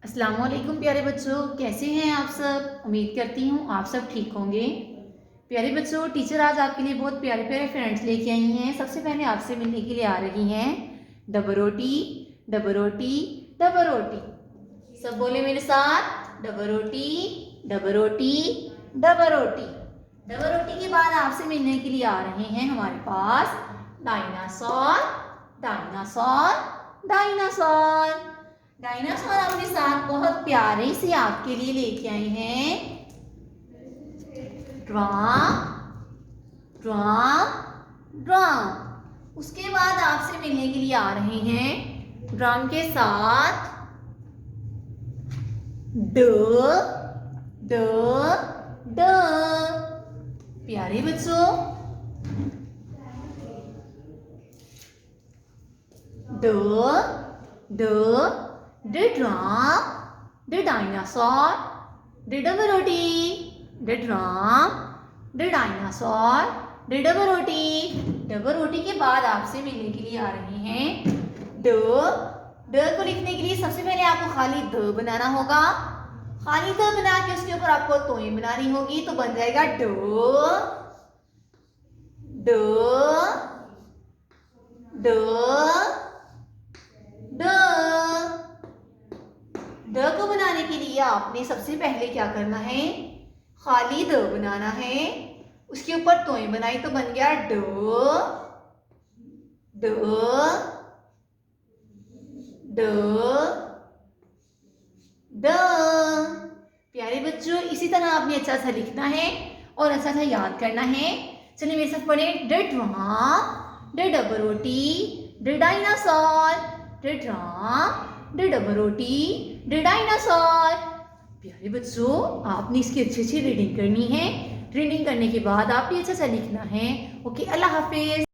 अस्सलाम वालेकुम प्यारे बच्चों, कैसे हैं आप सब। उम्मीद करती हूँ आप सब ठीक होंगे। प्यारे बच्चों, टीचर आज आपके लिए बहुत प्यारे प्यारे फ्रेंड्स लेके आई हैं। सबसे पहले आपसे मिलने के लिए आ रही हैं डबरोटी डबरोटी डबरोटी। सब बोले मेरे साथ, डबरोटी डबरोटी डबरोटी। डबरोटी के बाद आपसे मिलने के लिए आ रहे हैं हमारे पास डायनासोर डायनासोर डायनासोर। डायनासोर अपने साथ बहुत प्यारे से आपके लिए लेके आए हैं ड्रम ड्रम ड्रम। उसके बाद आपसे मिलने के लिए आ रहे हैं ड्रम के साथ ड ड ड। प्यारे बच्चों, ड ड drum, the dinosaur, the डबरोटी, the drum, the dinosaur, the डबरोटी। डबरोटी के बाद आपसे मिलने के लिए आ रहे हैं ड। ड को लिखने के लिए सबसे पहले आपको खाली द बनाना होगा। खाली द बना के उसके ऊपर आपको तोय बनानी होगी, तो बन जाएगा ड ड ड ड। ड को बनाने के लिए आपने सबसे पहले क्या करना है, खाली द बनाना है, उसके ऊपर तोय बनाई तो बन गया ड ड ड ड। प्यारे बच्चों, इसी तरह आपने अच्छा सा लिखना है और अच्छा सा याद करना है। चलिए मेरे साथ पढ़े, ड ड्रम ड डबरोटी ड डायनासोर ड ड्रम ड डबरोटी द डायनासोर। प्यारे बच्चों, आपने इसकी अच्छी अच्छी रीडिंग करनी है। रीडिंग करने के बाद आपने अच्छा सा लिखना है। ओके, अल्लाह हाफिज।